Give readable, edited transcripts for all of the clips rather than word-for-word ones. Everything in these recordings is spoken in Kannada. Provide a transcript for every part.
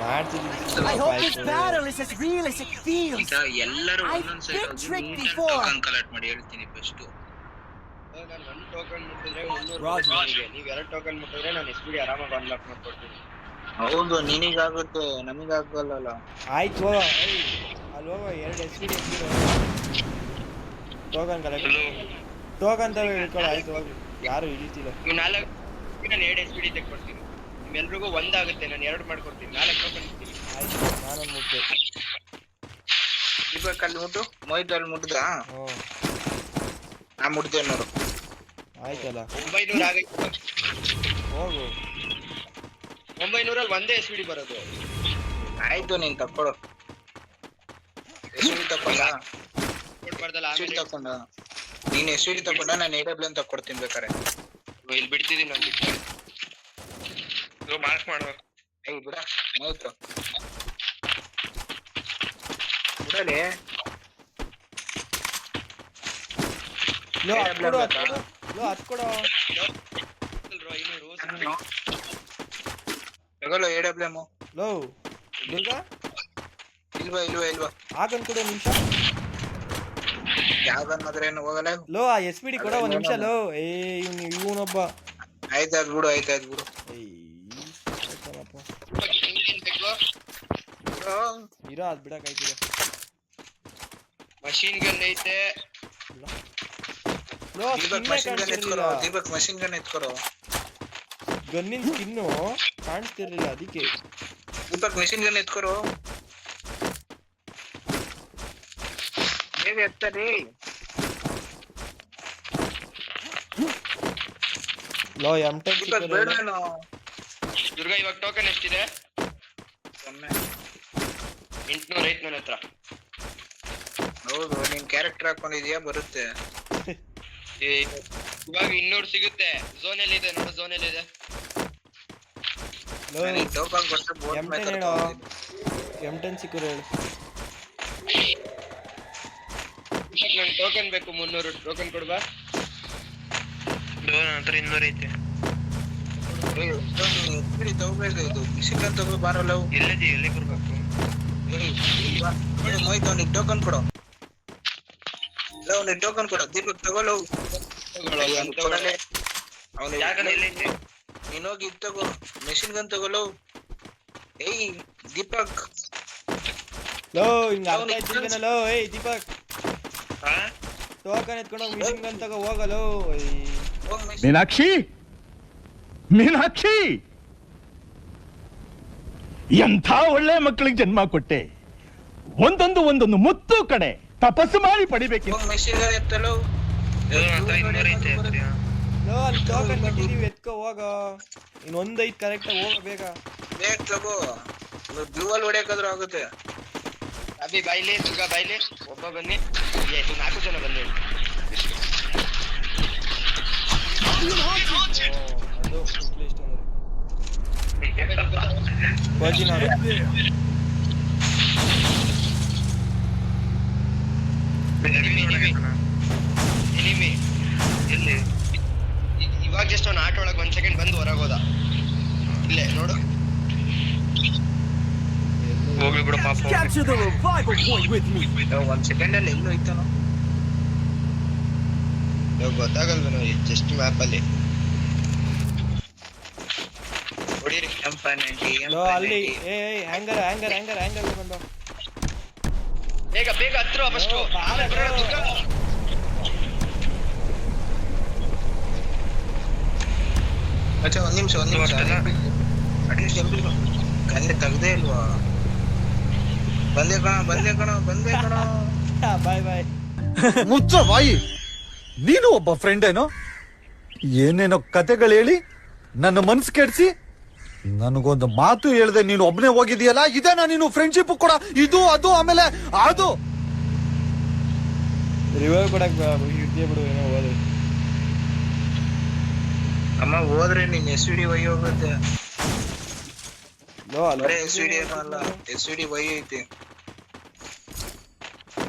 I hope this battle is as real as it feels. ಎಲ್ಲರೂ ಒಂದೊಂದು ಸೈಡ್ ಹೋಗಿ ಟೋಕನ್ ಕಲೆಕ್ಟ್ ಮಾಡಿ ಹೇಳ್ತೀನಿ ಫಸ್ಟ್. ನಾನು ಒಂದು ಟೋಕನ್ ಮುಟ್ಟಿದ್ರೆ 300 ನೀವು 2 ಟೋಕನ್ ಮುಟ್ಟಿದ್ರೆ ನಾನು ಎಸ್ಪಿಡಿ ಆರಾಮಾಗಿ ಅನ್ಲಾಕ್ ಮಾಡ್ಕೊಡ್ತೀನಿ. ಹೌದು ನಿನಗಾಗುತ್ತೆ ನಮಗಾಗಲ್ಲ. ಆಯ್ತು ಅಲ್ಲಿ ಹೋಗೋ 2 ಎಸ್ಪಿಡಿ ಟೋಕನ್ ಕಲೆಕ್ಟ್ ಟೋಕನ್ ತಗೋ ಇಟ್ಕೊಳ್ಳೋ. ಆಯ್ತು ಹೋಗಿ ಯಾರು ಇಳಿತಿಲ್ಲ. ನೀವು 4 ನಾನು 2 ಎಸ್ಪಿಡಿ ತೆಕ್ಕೊಡ್ತೀನಿ. ನಿಮ್ಮೆಲ್ರಿಗೂ ಒಂದಾಗುತ್ತೆ. ನಾನು 2 ಮಾಡ್ಕೊಡ್ತೀನಿ. 4 ಟೋಕನ್ ಮುಟ್ತೀನಿ. ಆಯ್ತು ನಾನೊಂದು ಮುಟ್ದೆ. ದೀಪಕ್ ಅಲ್ಲಿ ಮುಟ್ಟು ಮೋಹಿತ್ ಅಲ್ಲಿ ಮುಟ್ಟಿದ್ರಾ? ನಾ ಮುಟ್ದೆ ನೋಡು. ಆಯ್ತಲ್ಲ 900 ಆಗೈತೆ. ಹೋಗು 900 ಅಲ್ಲಿ ಒಂದೇ ಎಸ್ಪಿಡಿ ಬರೋದು. ಆಯ್ತು ನೀನ್ ತಕ್ಕೊಳ್ಳು. ಎಸ್ಪಿಡಿ ತಕ್ಕೊಂಡ ಕೊಡ್ಬಾರ್ದಲ್ಲ. ಆಮೇಲೆ ತಕ್ಕೊಂಡ ನೀನು ಎಸ್ಪಿಡಿ ತಕ್ಕೊಂಡ ನಾನು AWM ತಕ್ಕೊಡ್ತೀನಿ ಬೇಕಾರೆ. ಇಲ್ಲಿ ಬಿಡ್ತಿದ್ದೀನಿ ನಾನು. ಇದು ಮಾರ್ಕ್ ಮಾಡ್ಬೇಕು. ಏಯ್ ಬಿಡ ಮೋಹಿತ್ ಬಿಡಲೇ. ಲೋ ಹತ್ಕೊಡು ತಗೊಳ್ಳೋ AWM. ಲೋ ದುರ್ಗ ಇಲ್ವಾ ಆಗನ್ ಕೊಡು ನಿಮಿಷ. ಯಾವ್ದನ್ ಮಾತ್ರ ಏನು ಹೋಗಲ್ಲ. ಲೋ ಆ ಎಸ್ಪಿಡಿ ಕೊಡ ಒಂದು ನಿಮಿಷ. ಲೋ ಇವನೊಬ್ಬ. ಆಯ್ತಾಯ್ತು ಬಿಡು. ಇರೋ ಅದ್ ಬಿಡಕಾಯ್ತಿರ. ಮಷೀನ್ ಗನ್ ಐತೆ. ದೀಪಕ್ ಮಷೀನ್ ಗನ್ ಎತ್ಕೊರೋ. ಗನ್ನಿನ ಸ್ಕಿನ್ನು ಕಾಣಿಸ್ತಿರ್ಲಿಲ್ಲ ಅದಕ್ಕೆ. ದೀಪಕ್ ಮಷೀನ್ ಗನ್ ಎತ್ಕೊರೋ. ಹೇಗೆ ಎತ್ತರಿ. ಲೋ M10 ದುರ್ಗಾ ಇವಾಗ ಟೋಕನ್ ಎಷ್ಟಿದೆ? 800 ಐತ್ ನನ್ನ ಹತ್ರ. ಹೌದು ನೀನ್ ಕ್ಯಾರೆಕ್ಟರ್ ಹಾಕೊಂಡಿದ್ಯಾ ಬರುತ್ತೆ. ಇವಾಗ 200 ಸಿಗುತ್ತೆ. ಝೋನ್ ಅಲ್ಲಿ ಇದೆ ನೋಡು. ಝೋನ್ ಅಲ್ಲಿ ಇದೆ. ಟೋಕನ್ ಕೊಟ್ಟು ಬೋಟ್ ಮೇಲೆ M10 ಸಿಕ್ಕರೆ ಹೇಳು. ನನಗೆ ಟೋಕನ್ ಬೇಕು 300 ಟೋಕನ್ ಕೊಡ್ಬಾ. ನನ್ನ ಹತ್ರ 200 ಐತೆ. ಎಸ್ಪಿಡಿ ತಗೋಬೇಕು. ಇದು ಮಿಷನ್ ಗನ್ ತಗೋ ಬಾರಲ್ಲ. ಎಲ್ಲಿ ಕೊಡ್ಬೇಕು? ಮೋಹಿತ್ ಅವನಿಗೆ ಟೋಕನ್ ಕೊಡು. ಅವನಿಗೆ ಟೋಕನ್ ಕೊಡು. ದೀಪಕ್ ತಗೊಳ್ಳೋ. ನೀನ್ ಹೋಗಿ ಇದು ತಗೋ. ಮೆಷಿನ್ ಗನ್ ತಗೊಳ್ಳೋ. ಏಯ್ ದೀಪಕ್ ಲೋ ಹಿಂಗ ಅರ್ಥ ಆಯ್ತಿಲ್ವೇನೋ. ಏಯ್ ದೀಪಕ್ ಟೋಕನ್ ಎತ್ಕೊಂಡು ಮಿಷಿನ್ ಗನ್ ತಗೋ ಹೋಗಲೋ. ಮೀನಾಕ್ಷಿ ಎಂಥ ಒಳ್ಳೆ ಮಕ್ಕಳಿಗೆ ಜನ್ಮ ಕೊಟ್ಟೆ. ಒಂದೊಂದು ಮುತ್ತು ಕಡೆ ತಪಸ್ಸು ಮಾಡಿ ಪಡಿಬೇಕು. ಅಲ್ಲಿ ಟೋಕನ್ ಬಿಟ್ಟಿದೀವಿ ಎತ್ಕೋ ಹೋಗ. ಇನ್ನೊಂದು ಐದು ಕರೆಕ್ಟ್ ಹೋಗ ಬೇಗ ತಗೋ. ಬ್ಲೂವಲ್ ಹೊಡೆಯಕಾದ್ರೂ ಆಗುತ್ತೆ. ಅಭಿ ಬಾಯ್ಲಿ ದುರ್ಗಾ ಬಾಯ್ಲಿ ಒಬ್ಬ ಬನ್ನಿ. 4 ಜನ ಬನ್ನಿ. ಅದು ಲಿಸ್ಟ್ ಅಂದ್ರೆ ಇವಾಗ ಜಸ್ಟ್ ಅವ್ನ ಆಟೋ ಒಳಗೆ 1 ಸೆಕೆಂಡ್ ಬಂದು ಹೊರಗೋದ. ಇಲ್ಲೇ ನೋಡು. ಹೋಗ್ಲಿ ಬಿಡು ಪಾಪ. 1 ಸೆಕೆಂಡ್ ಅಲ್ಲಿ ಎಲ್ಲೋ ಇತ್ತಾನೋ ಗೊತ್ತಾಗಲ್ವೇನೋ. ಜಸ್ಟ್ ಮ್ಯಾಪ್ ಅಲ್ಲಿ ಹೊಡೀರಿ. ಅಲ್ಲಿ ಹ್ಯಾಂಗರ್ ಬಂದು ಬೇಗ ಹತ್ರ ಫಸ್ಟ್. ಒಂದ್ ನಿಮಿಷ ಅಟ್ಲೀಸ್ಟ್ ಕಲ್ಲೆ ತೆಗ್ದೇ ಇಲ್ವಾ? ಬಂದೆ ಕಣ. ಬಾಯ್ ಮುಚ್ಚ ಬಾಯಿ. ನೀನು ಒಬ್ಬ ಫ್ರೆಂಡ್ ಏನೋ ಏನೇನೋ ಕತೆಗಳು ಹೇಳಿ ನನ್ನ ಮನ್ಸು ಕೆಡ್ಸಿ ನನಗೊಂದು ಮಾತು ಹೇಳ್ದೆ ನೀನು ಒಬ್ನೇ ಹೋಗಿದೀಯಲ್ಲ. ಇದೇನಾ ನೀನು ಫ್ರೆಂಡ್ಶಿಪ್ ಕೂಡ? ಇದು ಅದು ಆಮೇಲೆ ಅದು ರಿವೈವ್ ಕೊಡಕ್ ಬಿಡು. ಏನೋ ಹೋದ್ರೆ ಅಮ್ಮ ಹೋದ್ರೆ ನಿನ್ SVD ವೈ ಹೋಗುತ್ತೆ. SVD ಅಲ್ಲ SVD ವೈ ಐತೆ.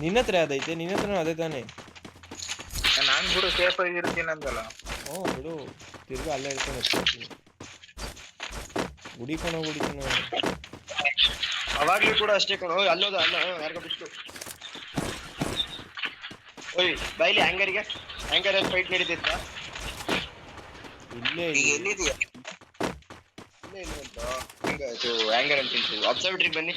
ನಿನ್ನ ಹತ್ರ ಅದೈತೆ. ನಿನ್ನ ಹತ್ರ ಅದೇ ತಾನೆ. ನಾನ್ ಬಿಡು ಸೇಫ್ ಆಗಿರ್ತೀನಿ ಅಂತಲ್ಲ. ಬಿಡು ತಿರ್ಗಾ ಅಲ್ಲೇ ಹೇಳ್ಕೊಂಡು ಹುಡಿಕೊಂಡು ಅವಾಗ್ಲೂ ಕೂಡ ಅಷ್ಟೇ ಕಣೋ. ಅಲ್ಲೋದ ಅಲ್ಲ ಯಾರಿಗೋ ಬಿಟ್ಟು. ಓಯ್ ಬೈಲಿ ಹ್ಯಾಂಗರ್ಗೆ. ಹ್ಯಾಂಗರ್ ಅಲ್ಲಿ ಫೈಟ್ ನಡೀತಿದ್ದ. ಇಲ್ಲೇ ಈಗ ಎಲ್ಲಿದೀಯ? ಇಲ್ಲೇ ಇಲ್ಲ ಅಂತ ಹಿಂಗ ಇದು ಹ್ಯಾಂಗರ್ ಅಂತ ತಿಂತು. ಅಬ್ಸರ್ವೇಟರಿ ಬನ್ನಿ.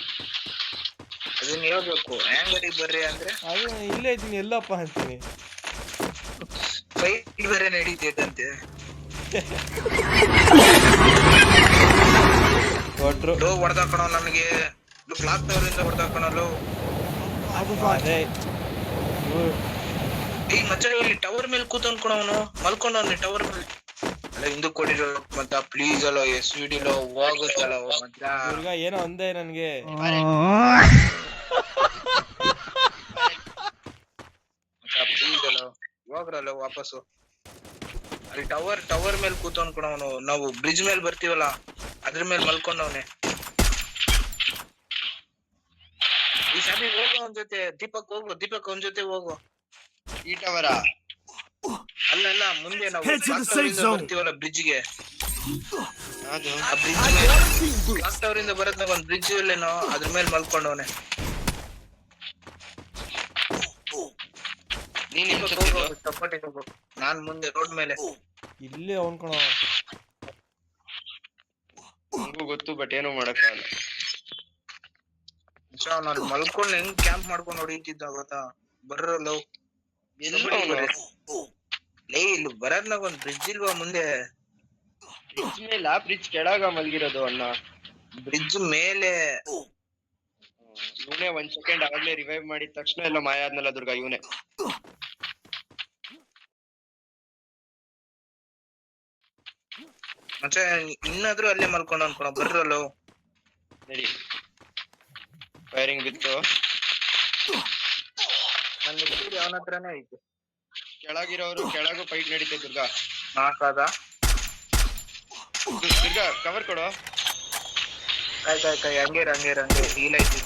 ಅದನ್ನ ಹೇಳ್ಬೇಕು. ಹ್ಯಾಂಗರಿಗೆ ಬರ್ರಿ ಅಂದ್ರೆ ಅದು ಇಲ್ಲೇ ಇದ್ದೀನಿ ಎಲ್ಲಪ್ಪ ಅಂತೀನಿ. ಫೈಟ್ ಬೇರೆ ನಡೀತೈತಂತೆ. ಕೊಟ್ರು ಲೋ ಹೊಡೆದಾಕಣೋ ನನಗೆ. ಕ್ಲಾಕ್ ಟವರಿಂದ ಹೊಡೆದಾಕಣಲು. ಅದೇ ಈ ಮಚ್ಚ ಇಲ್ಲಿ ಟವರ್ ಮೇಲೆ ಕೂತ್ಕೊಂಡ್ಕೊಳವನು ಮಲ್ಕೊಂಡವನು ಟವರ್ ಮೇಲೆ. ಅಲ್ಲ ಹಿಂದಕ್ಕೆ ಕೊಡಿರೋ ಮತ್ತ ಪ್ಲೀಸ್ ಅಲ್ಲ ಎಸ್ ವಿಡಿಲೋ ಹೋಗುತ್ತಲ್ಲ ಮಚ್ಚ. ದುರ್ಗ ಏನೋ ಒಂದೇ ನನ್ಗೆ. ಪ್ಲೀಸ್ ಅಲ್ಲ ಹೋಗ್ರಲ್ಲ ವಾಪಸ್ಸು. ಅಲ್ಲಿ ಟವರ್ ಮೇಲೆ ಕೂತ್ಕೊಂಡ್ಕೊಳವನು. ನಾವು ಬ್ರಿಡ್ಜ್ ಮೇಲೆ ಬರ್ತೀವಲ್ಲ ಅದ್ರ ಮೇಲೆ ಮಲ್ಕೊಂಡವನೆ. ಈ ಸರಿ ಹೋಗು ಅವನ ಜೊತೆ. ದೀಪಕ್ ಹೋಗು. ದೀಪಕ್ ಅವನ ಜೊತೆ ಹೋಗು. ಈ ಟವರ ಅಲ್ಲ ಮುಂದೆ ನಾವು ಬರ್ತೀವಲ್ಲ ಬ್ರಿಡ್ಜ್ಗೆ. ಅದು ಆ ಬ್ರಿಡ್ಜ್ ಮೇಲೆ ಕ್ಲಾಕ್ ಟವರ್ ಇಂದ ಬರತ್ನಾಗ ಒಂದ್ ಬ್ರಿಡ್ಜ್ ಇಲ್ಲೇನೋ ಅದ್ರ ಮೇಲೆ ಮಲ್ಕೊಂಡವನೆ. ನೀನ್ ಚಪ್ಪಟ್ಟಿಗೆ ಹೋಗು. ನಾನ್ ಮುಂದೆ ರೋಡ್ ಮೇಲೆ. ಇಲ್ಲೇ ಅವನ್ಕೊಣ. ನಂಗೂ ಗೊತ್ತು ಬಟ್ ಏನೋ ಮಾಡಕ್ಕಾಗಲ್ಲ. ನಾನು ಮಲ್ಕೊಂಡ್ ಹೆಂಗ್ ಕ್ಯಾಂಪ್ ಮಾಡ್ಕೊಂಡ್ ಹೊಡಿತಿದ್ದ ಗೊತ್ತಾ. ಬರ್ರಲ್ಲ ಲೇ ಇಲ್ಲಿ ಬರದ್ನಾಗ ಒಂದ್ ಬ್ರಿಡ್ಜ್ ಇಲ್ವಾ ಮುಂದೆ? ಬ್ರಿಡ್ಜ್ ಮೇಲ ಬ್ರಿಡ್ಜ್ ಕೆಳಗ ಮಲ್ಗಿರೋದು ಅಣ್ಣ. ಬ್ರಿಡ್ಜ್ ಮೇಲೆ ಇವನೇ 1 ಸೆಕೆಂಡ್ ಆಗ್ಲೇ ರಿವೈವ್ ಮಾಡಿದ ತಕ್ಷಣ ಎಲ್ಲ ಮಾಯ ಆದ್ನಲ್ಲ ದುರ್ಗ ಇವನೇ. ಮತ್ತೆ ಇನ್ನಾದ್ರೂ ಅಲ್ಲೇ ಮಲ್ಕೊಂಡ್ ಅನ್ಕೊಳ. ಬರ್ರಲ್ಲ ನಡಿ. ಫೈರಿಂಗ್ ಬಿತ್ತು. ನನ್ನ ಅವನ ಹತ್ರನೇ ಐತೆ. ಕೆಳಗಿರೋರು ಕೆಳಗೂ ಫೈಟ್ ನಡೀತೆ ದುರ್ಗಾ. ನಾಕಾದ ದುರ್ಗಾ ಕವರ್ ಕೊಡು. ಕಾಯ್ ಹಂಗೆ ಹೀಲ್ ಐತಿ.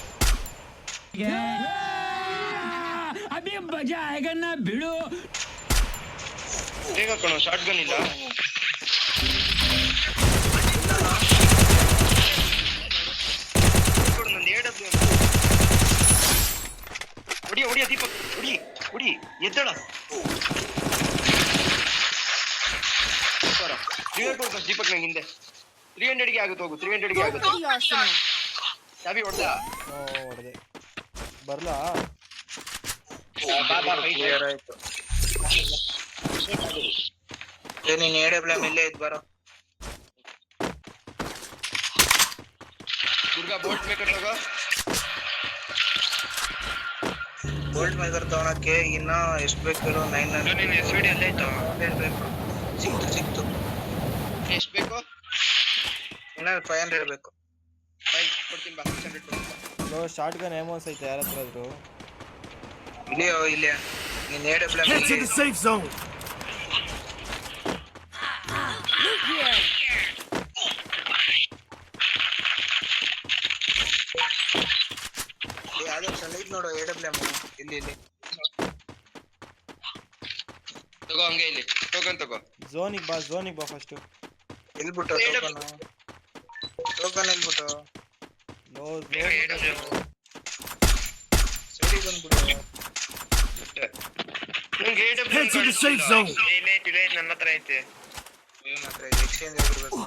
अभी मजा आएगा ना भिड़ो. ಬೇಗ ಕೊಡು. ಶಾರ್ಟ್ ಗನ್ ಇಲ್ಲ. ನಂದು AW ಹೊಡಿಯ ದೀಪಕ್ ಹೊಡಿ ಎದ್ದಳ. ದೀಪಕ್ ನಂಗೆ ಹಿಂದೆ 300ಗೆ ಆಗುತ್ತೆ. ಹೋಗು 300ಗೆ ಆಗುತ್ತೆ. ಚಾಬಿ ಹೊಡ್ದ. ಹೊಡೆದೆ. ಬರ್ಲಾ? ಕ್ಲಿಯರ್ ಆಯ್ತು. ನೀನ್ AW ಇಲ್ಲೇ ಇದ್ ಬರೋ. ದುರ್ಗಾ ಬೋಲ್ಟ್ ಮೇಕರ್ ತಗೋ. ಗೋಲ್ಡ್ ಮೇಕರ್ ತಗೊಳಕ್ಕೆ ಇನ್ನ ಎಷ್ಟು ಬೇಕು ಹೇಳು? 900. ನೀನ್ SVD ಅಲ್ಲೇ ಆಯ್ತಾ? ಸಿಕ್ತು. ಎಷ್ಟು ಬೇಕು? ಇನ್ನ 500 ಬೇಕು. ಕೊಡ್ತೀನಿ ಬಾ. 600 ಕೊಡ್ತೀನಿ. ಶಾರ್ಟ್ ಗನ್ ಏಮೋಸ್ ಐತೆ ಯಾರ ಹತ್ರ ಆದ್ರು? ಇಲ್ಲೇ ನೀನ್ AW safe zone. ಲೈಟ್ ನೋಡು. AW ಇಲ್ಲಿ ತಗೋ. ಹಂಗೆ ಇಲ್ಲಿ ಟೋಕನ್ ತಗೋ. ಝೋನಿಗೆ ಬಾ ಫಸ್ಟ್. ಎಲ್ಬಿಟ್ಟು ಟೋಕನ್ ಎಲ್ಬಿಟ್ಟು ಸರಿ ಬಂದ್ಬಿಡು. ನಂಗೆ Head to the safe zone. ನನ್ನ ಹತ್ರ ಐತೆ. ಇವನ ಹತ್ರ ಎಕ್ಸ್ಚೇಂಜ್ ಆಗಿರ್ಬೇಕು.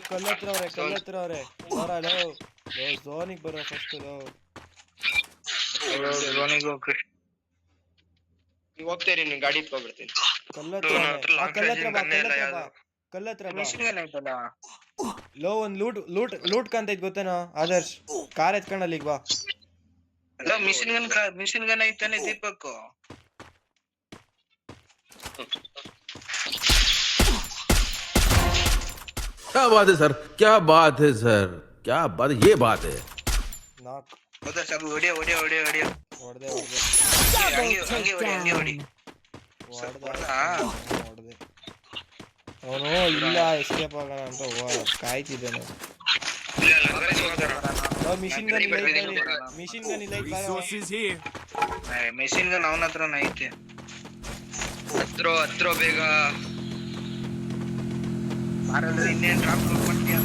ಕಲ್ಲತ್ರ ಅವ್ರೆ ಬರ ಝೋನಿಗೆ ಬರೋ ಫಸ್ಟ್. ಝೋನಿಗೆ ಹೋಗ್ರಿ. ನೀವು ಹೋಗ್ತೀರಿ. ನೀನ್ ಗಾಡಿ ಹೋಗ್ಬಿಡ್ತೀನಿ. ಕಲ್ಲತ್ರ ಮಿಷಿನ್ ಗನ್ ಐತಲ್ಲ. ಲೋ ಒಂದ್ ಲೂಟ್ ಕಂತ ಐತ್ ಗೊತ್ತೇನೋ ಆದರ್ಶ್. ಕಾರ್ ಎತ್ಕೊಂಡ್ ಅಲ್ಲಿಗೆ ಬಾ. ಅಲ್ಲ ಮಿಷಿನ್ ಗನ್ ಐತಾನೆ ದೀಪಕ್. क्या बात है सर, क्या बात है सर, क्या बात, ये बात है. ನಾಕ್ ಹೌದಾ ಸರ್? ಹೊಡಿಯ ಹೊಡೆದೆ ಹಂಗೆ ಹೊಡಿ. ಅವನು ಇಲ್ಲ ಎಸ್ಕೇಪ್ ಆಗೋಣ ಅಂತ ಕಾಯ್ತಿದ್ದಾನೆ. ಮಿಷಿನ್ ಗನ್ ಇಲ್ಲ. ಮೆಷಿನ್ ಗನ್ ಅವನ ಹತ್ರನ ಐತೆ. ಹತ್ರ ಬೇಗ. ಆರಲ್ಲಿ ಇನ್ನೇನ್ ಡ್ರಾಪ್ ಮಾಡ್ತೀಯ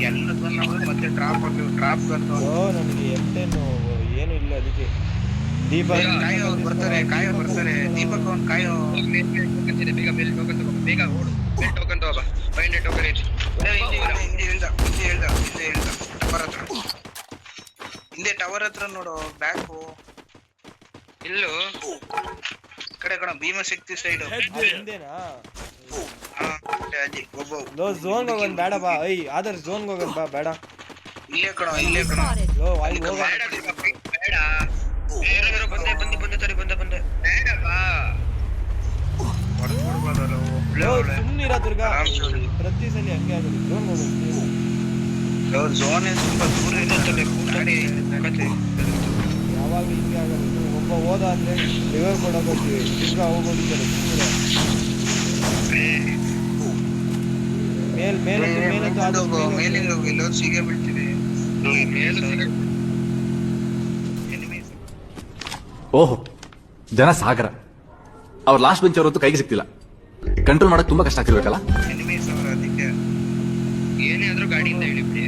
ಎಲ್ಲ ಬಂದವ ಮತ್ತೆ ಡ್ರಾಪ್ ಬಂದು ನನಗೆ M10 ಏನು ಇಲ್ಲ ಅದಕ್ಕೆ. ದೀಪಕ್ ಕಾಯೋ ಬರ್ತಾರೆ ದೀಪಕ್ ಅವ್ನು ಕಾಯೋ ಬೇಗ ಬೇಗ ಟೋಕನ್ ತಗೋ ಬೇಗ ಓಡು ಬೇಗ ಟೋಕನ್ ತಗೋ ಬಾ 500 ಟೋಕನ್ ಐತಿ ಹಿಂದೆ ಟವರ್ ಹತ್ರ ನೋಡು ಬ್ಯಾಕು ಇಲ್ಲೂ ಕಡೆ ಕಣ ಭೀಮಶಕ್ತಿ ಸೈಡ್ ಹಿಂದೆನಾ? ಅಲ್ಲಿ ಒಬ್ಬ ಲೋ ಝೋನ್ ಹೋಗೋಣ ಬೇಡ ಬಾ. ಆದರ್ ಝೋನ್ ಹೋಗೋಣ ಬಾ. ಬೇಡ ಇಲ್ಲೇ ಕಣ ಲೋ ಅಲ್ಲಿ ಹೋಗೋಣ. ಬೇಡ ಬೇರೆ ಬಂದೆ ಬೇಡ ಬಾ ಲೋ ಸುಮ್ಮನಿರ ದುರ್ಗಾ, ಪ್ರತಿ ಸಲ ಹಂಗೆ ಆಗೋದು. ಝೋನ್ ಹೋಗೋಣ. ಝೋನ್ ತುಂಬಾ ದೂರ ಇರುತ್ತೆ ಯಾವಾಗಲೂ ಹಿಂಗೆ ಆಗೋದು. ಒಬ್ಬ ಹೋದ ಅಂದ್ರೆ ರಿವರ್ ಕೊಡೋಕೆ ಹೋಗ್ತೀವಿ, ತಿರ್ಗಾ ಹೋಗೋದಿದ್ದಾರೆ ಮೇಲಿಂದ ಸಿಗೇ ಬೀಳ್ತೀವಿ. ಓಹೋ, ಜನ ಸಾಗರ. ಅವ್ರ ಲಾಸ್ಟ್ ಬೆಂಚ್ ಅವರಂತೂ ಕೈಗೆ ಸಿಗ್ತಿಲ್ಲ. ಕಂಟ್ರೋಲ್ ಮಾಡಕ್ ತುಂಬಾ ಕಷ್ಟ ಆಗ್ತಿರ್ಬೇಕಲ್ಲ. ಎನಿಮೀಸ್ ಅವರು ಅದಕ್ಕೆ ಏನೇ ಆದ್ರೂ ಗಾಡಿಯಿಂದ ಇಳಿಬಿಡಿ.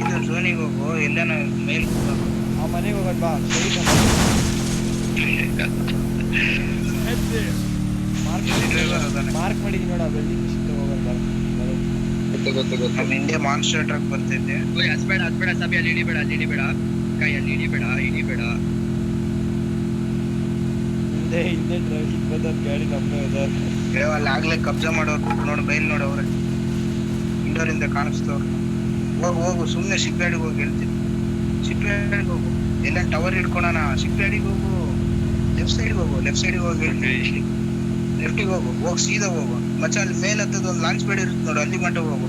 ಇದು ಝೋನಿಗೆ ಹೋಗು, ಎಲ್ಲಾನ ಮೇಲ್ ಆ ಮನೆಗೆ ಹೋಗೋಣ ಬಾ. ಮಾರ್ಕ್ ಮಾಡಿದೀನಿ ನೋಡ, ಬಿಲ್ಡಿಂಗ್ ಹೋಗೋಣ ಬಾ. ಹಿಂದೆ ಮಾನ್ಸ್ಟರ್ ಟ್ರಕ್ ಬರ್ತೈತೆ. ಹಸ್ಬೇಡ ಸಭೆ ಅಲ್ಲಿ ಇಳಿಬೇಡ ಕೈ ಅಲ್ಲಿ ಇಳಿಬೇಡ ಹಿಂದೆ ಬಂದ ಗಾಡಿ ನಮ್ಮೇ ಇದಾರೆ. ಅಲ್ಲಿ ಆಗ್ಲೇ ಕಬ್ಜಾ ಮಾಡೋರು ನೋಡು, ಬೈಲ್ ನೋಡವ್ರೆ ಇಂಡೋರಿಂದ ಕಾಣಿಸ್ತವ್ರು. ಹೋಗು ಸುಮ್ನೆ ಶಿಪ್ಯಾಡಿಗೆ ಹೋಗಿ ಹೇಳ್ತೀನಿ. ಶಿಪ್ಯಾಡಿಗೆ ಹೋಗು, ಎಲ್ಲ ಟವರ್ ಹಿಡ್ಕೊಳೋಣ. ಶಿಪ್ಯಾಡಿಗೆ ಹೋಗು, ಲೆಫ್ಟ್ ಸೈಡ್ಗೆ ಹೋಗಿ ಹೇಳ್ತೀನಿ. ಲೆಫ್ಟಿಗೆ ಹೋಗಿ ಸೀದಾ ಹೋಗು ಮಚ್ಚ. ಅಲ್ಲಿ ಮೇಲೆ ಹತ್ತದ ಒಂದು ಲಾಂಚ್ ಪ್ಯಾಡ್ ಇರುತ್ತೆ ನೋಡು, ಅಲ್ಲಿ ಗಂಟೆ ಹೋಗು.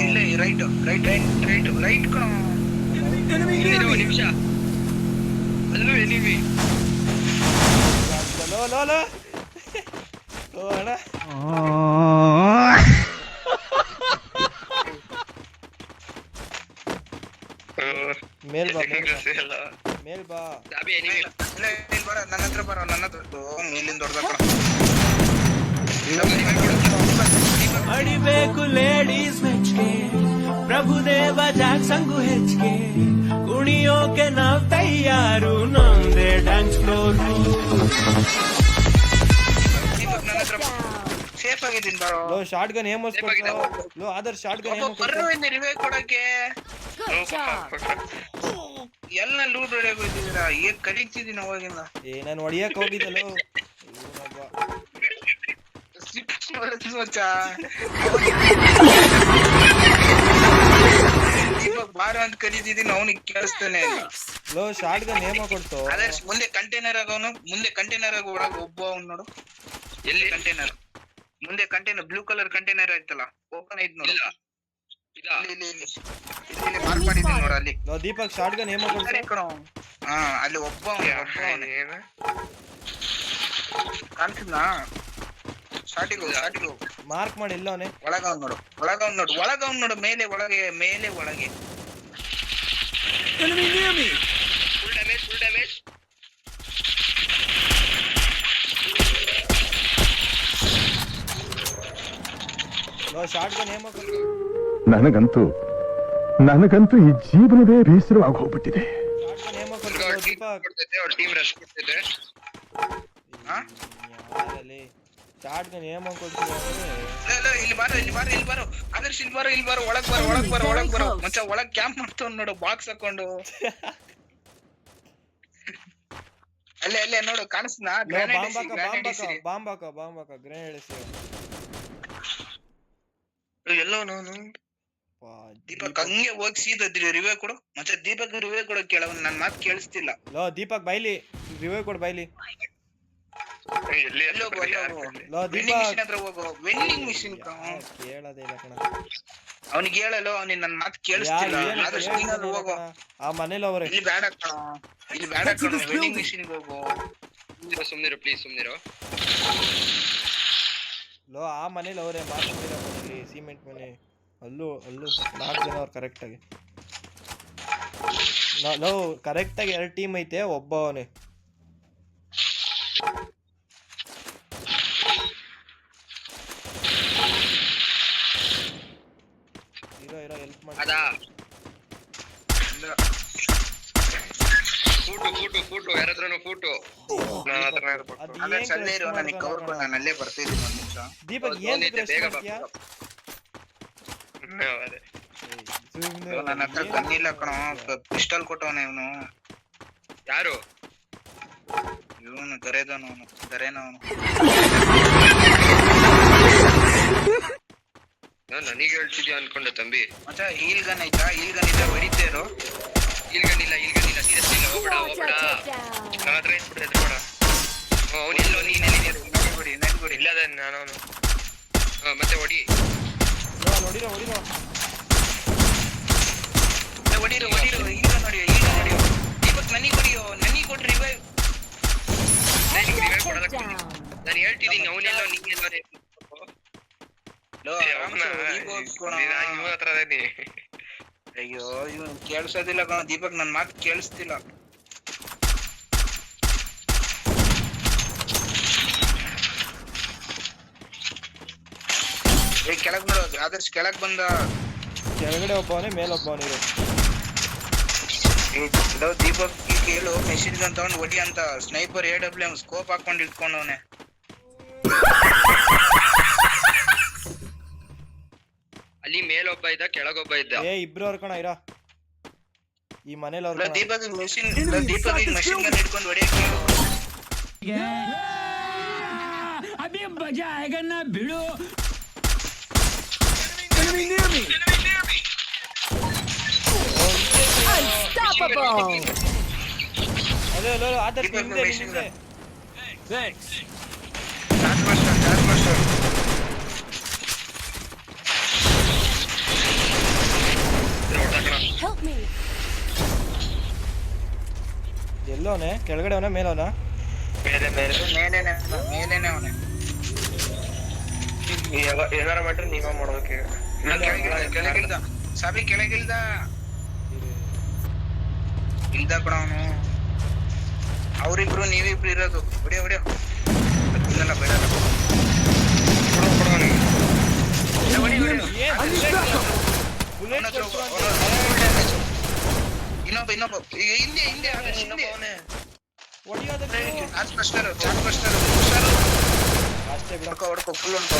ಇಲ್ಲೇ ರೈಟ್ ಕಣ. ನಿಮಿಷ ಅಲ್ಲೂ ಎನಿಮಿ. ಮೇಲ್ ಬಾ. ನನ್ನ ಹತ್ರ ಬರೋ ಮೇಲಿಂದ ಅಡಿಬೇಕು ಲೇಡೀಸ್ ಮೆಚ್ಗೆ, ಪ್ರಭುದೇವ ಜಾಕ್ಸಂಗು ಹೆಚ್ಚಿಗೆ, ಕುಣಿಯೋಕೆ ನಾವ್ ತಯಾರು, ನಮ್ದೇ ಡ್ಯಾನ್ಸ್ ಫ್ಲೋರ್. ಸೇಫ್ ಆಗಿದ್ದೀನಿ ಬರೋ. ಲೋ ಶಾರ್ಟ್ ಗನ್ ಏಮ್ ಲೋ ಆದರ್ ಶಾರ್ಟ್ ಗನ್ ಏಮ್ ರಿವೇ ಕೊಡಕ್ಕೆ ಎಲ್ಲ ಲೂಟ್ ಹೊಡೆಯಕ್ ಹೋಗಿದ್ದೀರಾ? ಏನ್ ಕಲಿತಿದ್ದೀನಿ ಅವಾಗಿಂದ. ನಾನು ಹೊಡಿಯಕ್ ಹೋಗಿದ್ದಲು. ಬಾರ ಅಂತ ಕಲಿತಿದ್ದೀನಿ, ಅವನಿಗೆ ಕೇಳಿಸ್ತಾನೆ ಇಲ್ಲ. ಲೋ ಶಾರ್ಟ್ ಗನ್ ಏಮ ಕೊಡ್ತು. ಅದೇ ಮುಂದೆ ಕಂಟೈನರ್ ಆಗ ಒಳಗೆ ಒಬ್ಬ ಅವ್ನು ನೋಡು. ಎಲ್ಲಿ ಕಂಟೈನರ್? ಮುಂದೆ ಕಂಟೈನರ್, ಬ್ಲೂ ಕಲರ್ ಕಂಟೈನರ್ ಆಯ್ತಲ್ಲ, ಓಪನ್ ಐತ್ ನೋಡು. ಇಲ್ಲಿ ಮಾರ್ಕ್ ಮಾಡಿದ್ದೀನಿ ನೋಡು ಅಲ್ಲಿ. ಲೋ ದೀಪಕ್ ಶಾರ್ಟ್ ಗನ್ ಏಮ ಕೊಡ್ತು. ಅಲ್ಲಿ ಒಬ್ಬ ಕಾಣಿಸಿದ್ನಾ? ಸ್ಟಾರ್ಟಿಂಗ್ ಹೋಗು. ಮಾರ್ಕ್ ಮಾಡಿ ಇಲ್ಲ ಅವನೇ. ಒಳಗವ್ ನೋಡು ಮೇಲೆ ಒಳಗೆ. Full damage. ಲೋ ಶಾರ್ಟ್ ಗನ್ ಏಮ ಕೊಡ್ತು. ನನಗಂತೂ ಈ ಜೀವನವೇ ಬೇಸರವಾಗಿ ಹೋಗ್ಬಿಟ್ಟಿದೆ. ಶಾರ್ಟ್ ಗನ್ ಏಮ ಕೊಡ್ತು ದೀಪಕ್. ಅವ್ರ ಟೀಮ್ ರಶ್ ಕೊಡ್ತಿದೆ. ಶಾರ್ಟ್ ಗನ್ ಏಮ ಕೊಡ್ತೀವಿ ಇಲ್ಲಿ ಬಾರೋ. ಆದರ್ಶ್ ಇಲ್ಲಿ ಬಾರೋ. ಒಳಗ್ ಬರೋ ಮಚ್ಚ. ಒಳಗ್ ಕ್ಯಾಂಪ್ ಮಾಡ್ತಾವ್ ನೋಡು, ಬಾಕ್ಸ್ ಹಾಕೊಂಡು. ಅಲ್ಲೇ ನೋಡು, ಕಾಣಿಸ್ನಾ? ಬಾಂಬ್ ಹಾಕ ಗ್ರೆನೇಡ್ ಎಸಿ. ಎಲ್ಲೋ ದೀಪಕ್ ಹಂಗೆ ಹೋಗಿ ಸೀದಾ ರಿವೇ ಕೊಡು ಮಚ್ಚ. ದೀಪಕ್ ರಿವೇ ಕೊಡೋ ಕೇಳವ್, ನನ್ ಮಾತು ಕೇಳಿಸ್ತಿಲ್ಲ. ಲೋ ದೀಪಕ್ ಬೈಲಿ ರಿವೇ ಕೊಡು ಬೈಲಿ. ಲೋ ದೀಪಕ್ ವೆಂಡಿಂಗ್ ಮಿಷಿನ್ ಕೇಳೋದೇ ಇಲ್ಲ ಕಣ. ಅವನಿಗೆ ಹೇಳಲು, ಅವನಿಗೆ ನನ್ನ ಮಾತು ಕೇಳಿಸ್ತಿಲ್ಲ. ಹೋಗೋ ಆ ಮನೇಲಿ ಅವ್ರೆ. ಇಲ್ಲಿ ಬೇಡ ಕಣ, ವೆಂಡಿಂಗ್ ಮಿಷಿನ್ಗೆ ಹೋಗು. ಸುಮ್ನಿರು ಪ್ಲೀಸ್. ಲೋ ಆ ಮನೇಲಿ ಅವರೇ ಮಾಡ್ಕೊಂಡಿರೋ ಮನೇಲಿ, ಸಿಮೆಂಟ್ ಮನೆ. ಅಲ್ಲೂ 4 ಜನ ಅವ್ರು ಕರೆಕ್ಟಾಗಿ. ಲೋ ಕರೆಕ್ಟಾಗಿ 2 ಟೀಮ್ ಐತೆ, ಒಬ್ಬ ಅವನೇ. ಮಾಡಿ. ಅದಾ ಫೂಟು ಯಾರತ್ರನು ಫೂಟು ನನ್ನ ಹತ್ರ ಅದೇನ್ ಸಣ್ಣ ಇರು, ನನಗೆ ಕವರ್ ಕೊಡು, ನಾನು ಅಲ್ಲೇ ಬರ್ತಿದ್ದೀನಿ ಒಂದ್ ನಿಮಿಷ. ದೀಪಕ್ ಏನ್ ಬೇಗ press ಬಾ. ಮಾಡ್ತೀಯಾ? ಅದೇ ಸುಮ್ನೆ ನನ್ನ ಹತ್ರ ಕಣ್ಣಿಲ್ಲ ಕಣೋ, ಪಿಸ್ಟಲ್ ಕೊಟ್ಟವನ ಇವನು. ಯಾರು ಇವನು? ದರೇನವನು. ನನಗೆ ಹೇಳ್ತಿದ್ಯಾ ಅನ್ಕೊಂಡೆ ತಂಬಿ. ಮಚ್ಚ ಹೀಲ್ ಗನ್ ಐತಾ? ಹೀಲ್ ಗನ್ ಇದ್ರೆ ಹೊಡಿತೇ ಇರು. ಹೀಲ್ ಗನ್ ಇಲ್ಲ ಸೀರಿಯಸ್ ಇಲ್ಲ. ಹೋಗ್ಬೇಡ ನನ್ನ ಹತ್ರ ಇಟ್ಬಿಟ್ಟು ಎದ್ರುಬೇಡ. ಅವ್ನು ಎಲ್ಲೋ ನೀನೆಲ್ಲಿ ನನ್ಗೊಡಿ ಇಲ್ಲದ ನಾನು ಮತ್ತೆ ಹೊಡಿ ನೋಡಿರೋ ಹೊಡಿರೋ ಈಗ ನೋಡಿಯೋ ದೀಪಕ್ ನನಗೆ ಕೊಟ್ರಿ ರಿವೈವ್. ನಾನು ಹೇಳ್ತಿದ್ದೀನಿ ಅವನೆಲ್ಲೋ ನೀನೆಲ್ಲೋ ಅಯ್ಯೋ ಇವನ್ ಕೇಳಿಸೋದಿಲ್ಲ ಕಣ ದೀಪಕ್, ನನ್ ಮಾತು ಕೇಳಿಸ್ತಿಲ್ಲ. ಕೆಳಗ್ ನೋಡೋದು ಆದರ್ಶ್, ಕೆಳಗ್ ಬಂದ. ಕೆಳಗಡೆ ಒಬ್ಬವನೇ ಮೇಲೊಬ್ಬವನಿರು. ದೀಪಕ್ ಕೇಳು, ಮೆಷಿನ್ ಗನ್ ತಗೊಂಡು ಹೊಡಿ ಅಂತ. ಸ್ನೈಪರ್ AWM ಸ್ಕೋಪ್ ಹಾಕೊಂಡು ಇಟ್ಕೊಂಡವನೆ. ಅಲ್ಲಿ ಮೇಲೊಬ್ಬ ಇದ್ದ, ಕೆಳಗೊಬ್ಬ ಇದ್ದ. ಇಬ್ರು ಅವ್ರ ಇರ ಈ ಮನೇಲಿ ಅವ್ರ. ದೀಪಕ್ ಮೆಷಿನ್ ಗನ್ ಹಿಡ್ಕೊಂಡು ಹೊಡಿಯಕ್ಕೆ ಬಿಡು. ಅದೇ ಆದರ್ಶ ಹಿಂದೆ. ಎಲ್ಲೋನೆ? ಕೆಳಗಡೆ ಅವನ ಮೇಲವನ? ಮೇಲೇನೆ ಅವನೇ. ಏನಾರ ಮಾಡ್ರಿ ನೀವ ಮಾಡ್ಬೇಕು. ಕೆಳಗಿಲ್ದ ಸಾಬಿ, ಕೆಳಗಿಲ್ದ ಕಣ ಅವನು. ಅವ್ರಿಬ್ರು ನೀವಿಬ್ರು ಇರೋದು. ಹೊಡಿಯೋ ಇಲ್ಲ ಬೇಡ. ಇನ್ನೊಬ್ಬ ಹಿಂದೆ ಅಷ್ಟೇ ಬಿಡ. ಹೊಡ್ಕೊ ಫುಲ್ ಹೊಡ್ಕೊ.